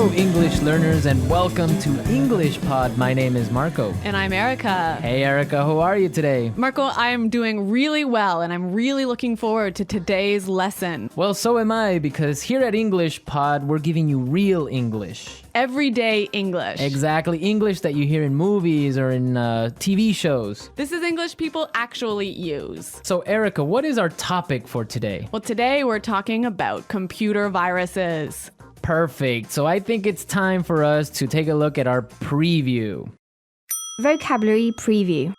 Hello, English learners, and welcome to English Pod. My name is Marco. And I'm Erica. Hey, Erica, how are you today? Marco, I'm doing really well, and I'm really looking forward to today's lesson. Well, so am I, because here at English Pod, we're giving you real English. Everyday English. Exactly, English that you hear in movies or in TV shows. This is English people actually use. So, Erica, what is our topic for today? Well, today we're talking about computer viruses. Perfect. So I think it's time for us to take a look at our preview. Vocabulary preview.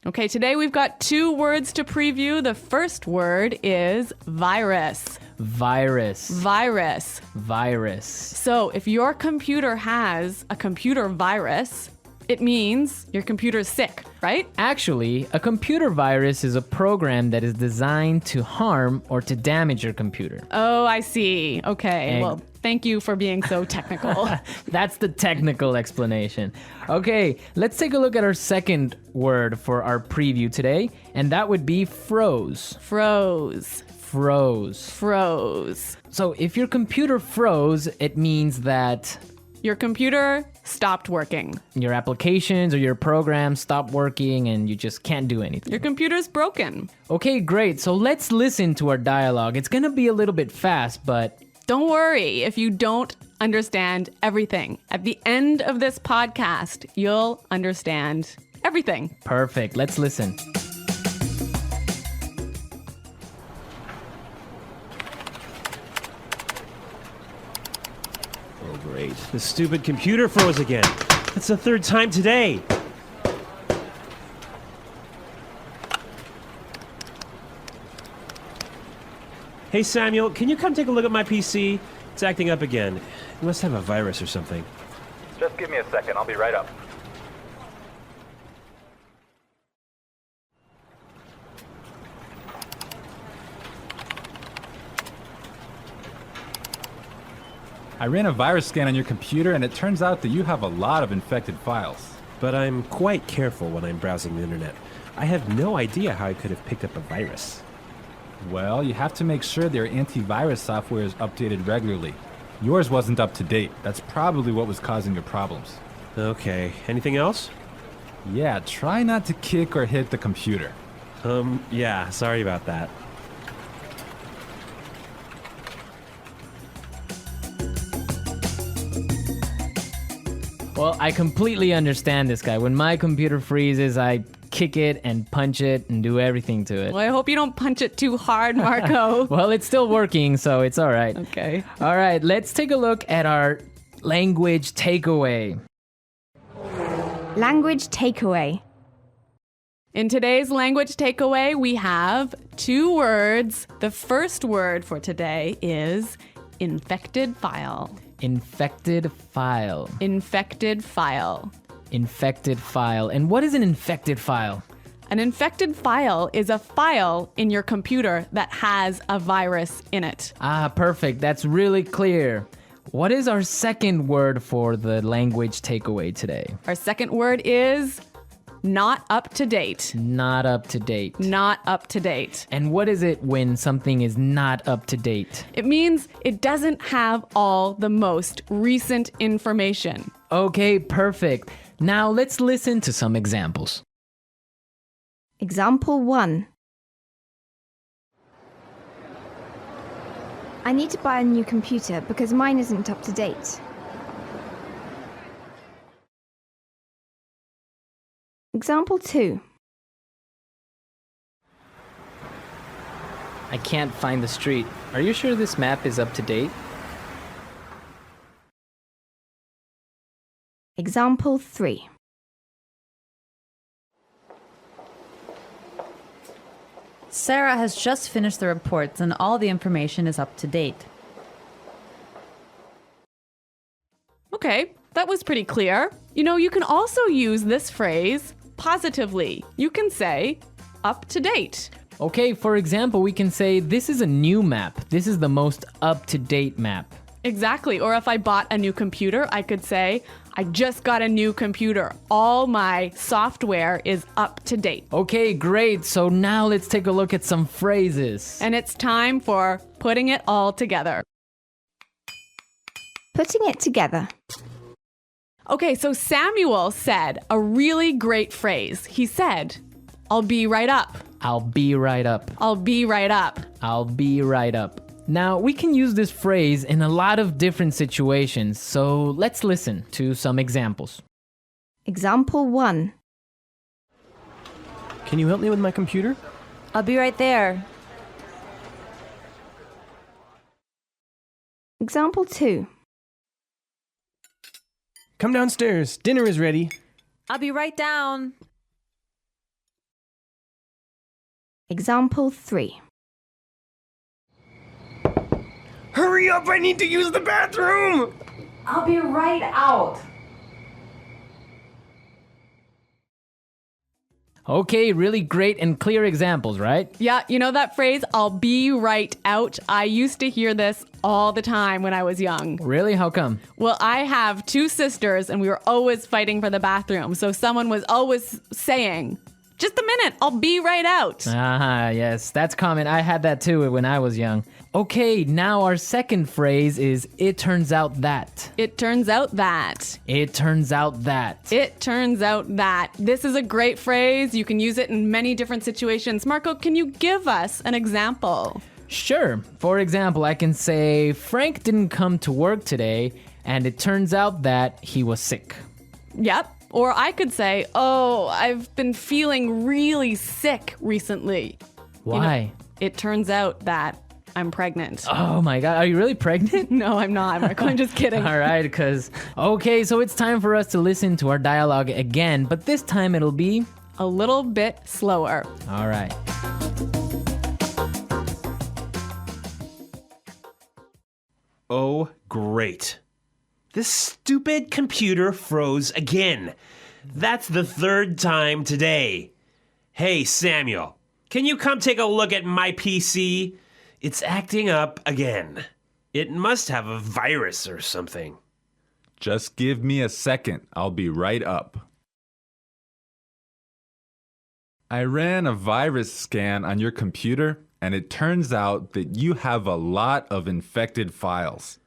Okay, today we've got two words to preview. The first word is virus. Virus. Virus. Virus. So if your computer has a computer virus, it means your computer's sick, right? Actually, a computer virus is a program that is designed to harm or to damage your computer. Oh, I see. Okay, well, thank you for being so technical. That's the technical explanation. Okay, let's take a look at our second word for our preview today, and that would be froze. Froze. Froze. Froze. So if your computer froze, it means that your computer stopped working. your applications or your programs stop working and you just can't do anything. Your computer's broken. Okay, great. So let's listen to our dialogue. It's gonna be a little bit fast, but Don't worry if you don't understand everything. At the end of this podcast, you'll understand everything. perfect. Let's listen. Oh, great. The stupid computer froze again. That's the third time today. Hey, Samuel, can you come take a look at my PC? It's acting up again. It must have a virus or something. Just give me a second. I'll be right up. I ran a virus scan on your computer and it turns out that you have a lot of infected files. But I'm quite careful when I'm browsing the internet. I have no idea how I could have picked up a virus. Well, you have to make sure their antivirus software is updated regularly. Yours wasn't up to date. That's probably what was causing your problems. Okay, anything else? Yeah, try not to kick or hit the computer. Yeah, sorry about that. Well, I completely understand this guy. When my computer freezes, I kick it and punch it and do everything to it. Well, I hope you don't punch it too hard, Marco. Well, it's still working, so it's all right. Okay. All right, let's take a look at our language takeaway. Language takeaway. In today's language takeaway, we have two words. The first word for today is infected file. Infected file. Infected file. Infected file. And what is an infected file? An infected file is a file in your computer that has a virus in it. Ah, perfect. That's really clear. What is our second word for the language takeaway today? Our second word is not up to date. Not up to date. Not up to date. And what is it when something is not up to date? It means it doesn't have all the most recent information. Okay, perfect. Now let's listen to some examples. Example 1. I need to buy a new computer because mine isn't up to date. Example 2. I can't find the street. Are you sure this map is up to date? Example 3. Sarah has just finished the reports and all the information is up to date. Okay, that was pretty clear. You know, you can also use this phrase positively. You can say up to date. Okay, for example, we can say this is a new map. This is the most up-to-date map. Exactly. Or if I bought a new computer, I could say, I just got a new computer. All my software is up to date. Okay, great. So now let's take a look at some phrases. And it's time for putting it all together. Putting it together. Okay, so Samuel said a really great phrase. He said, I'll be right up. I'll be right up. I'll be right up. I'll be right up. Now, we can use this phrase in a lot of different situations, so let's listen to some examples. Example 1. Can you help me with my computer? I'll be right there. Example 2. Come downstairs. Dinner is ready. I'll be right down. Example 3. Hurry up! I need to use the bathroom! I'll be right out. Okay, really great and clear examples, right? Yeah, you know that phrase, I'll be right out? I used to hear this all the time when I was young. Really? How come? Well, I have 2 sisters and we were always fighting for the bathroom. So someone was always saying, just a minute, I'll be right out. Ah, yes, that's common. I had that too when I was young. Okay, now our second phrase is it turns out that. It turns out that. It turns out that. It turns out that. This is a great phrase. You can use it in many different situations. Marco, can you give us an example? Sure. For example, I can say Frank didn't come to work today, and it turns out that he was sick. Yep. Or I could say, oh, I've been feeling really sick recently. Why? It turns out that I'm pregnant. Oh my God, are you really pregnant? No, I'm not, Marco. I'm just kidding. All right, okay, so it's time for us to listen to our dialogue again, but this time it'll be A little bit slower. all right. Oh, great. This stupid computer froze again. That's the 3rd time today. Hey, Samuel, can you come take a look at my PC? It's acting up again. It must have a virus or something. Just give me a second. I'll be right up. I ran a virus scan on your computer, and it turns out that you have a lot of infected files.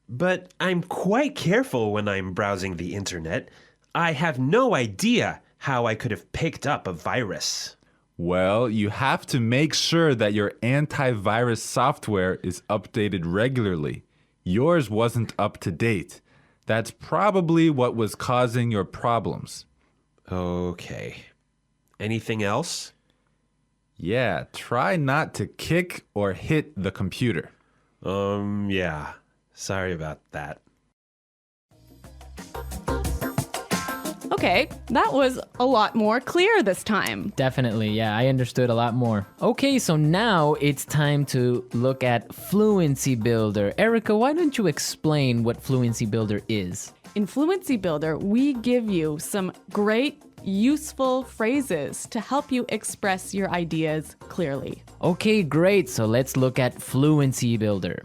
But I'm quite careful when I'm browsing the internet. I have no idea how I could have picked up a virus. Well, you have to make sure that your antivirus software is updated regularly. Yours wasn't up to date. That's probably what was causing your problems. Okay. Anything else? Yeah, try not to kick or hit the computer. Yeah. Sorry about that. Okay, that was a lot more clear this time. Definitely, yeah, I understood a lot more. Okay, so now it's time to look at Fluency Builder. Erica, why don't you explain what Fluency Builder is? In Fluency Builder, we give you some great, useful phrases to help you express your ideas clearly. Okay, great, so let's look at Fluency Builder.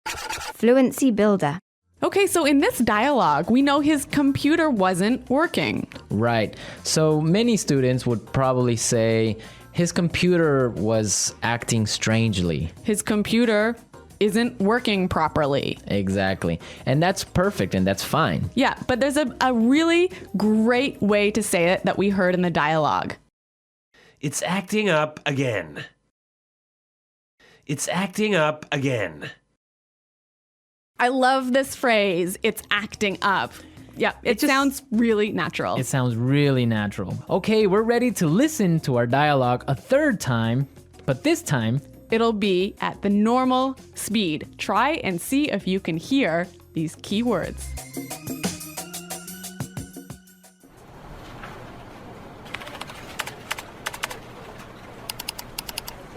Fluency Builder. Okay, so in this dialogue, we know his computer wasn't working. Right, so many students would probably say his computer was acting strangely. His computer isn't working properly. Exactly, and that's perfect and that's fine. Yeah, but there's a really great way to say it that we heard in the dialogue. It's acting up again. It's acting up again. I love this phrase, it's acting up. Yeah, it sounds really natural. It sounds really natural. Okay, we're ready to listen to our dialogue a 3rd time, but this time, It'll be at the normal speed. Try and see if you can hear these key words.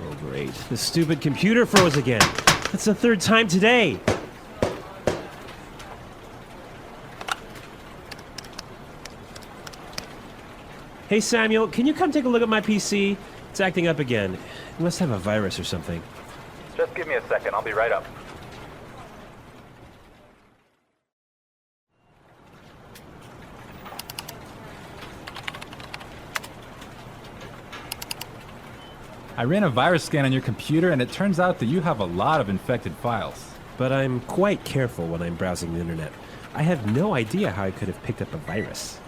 Oh, great. The stupid computer froze again. That's the 3rd time today. Hey, Samuel, can you come take a look at my PC? It's acting up again. It must have a virus or something. Just give me a second. I'll be right up. I ran a virus scan on your computer, and it turns out that you have a lot of infected files. but I'm quite careful when I'm browsing the internet. I have no idea how I could have picked up a virus.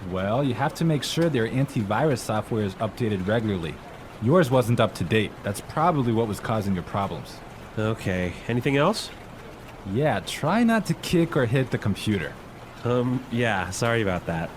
Well, you have to make sure their antivirus software is updated regularly. Yours wasn't up to date. That's probably what was causing your problems. Okay, anything else? Yeah, try not to kick or hit the computer. Yeah, sorry about that.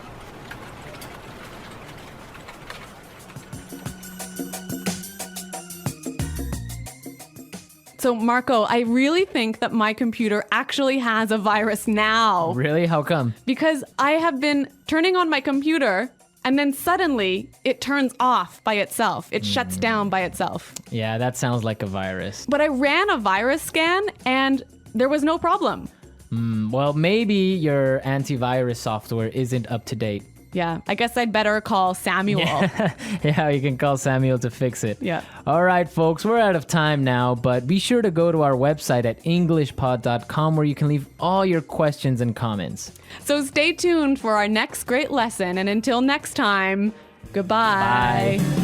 So, Marco, I really think that my computer actually has a virus now. Really? How come? Because I have been turning on my computer and then suddenly it turns off by itself. It shuts down by itself. Yeah, that sounds like a virus. But I ran a virus scan and there was no problem. Well, maybe your antivirus software isn't up to date. Yeah, I guess I'd better call Samuel. Yeah, you can call Samuel to fix it. Yeah. All right, folks, we're out of time now, but be sure to go to our website at englishpod.com where you can leave all your questions and comments. So stay tuned for our next great lesson. And until next time, goodbye. Bye.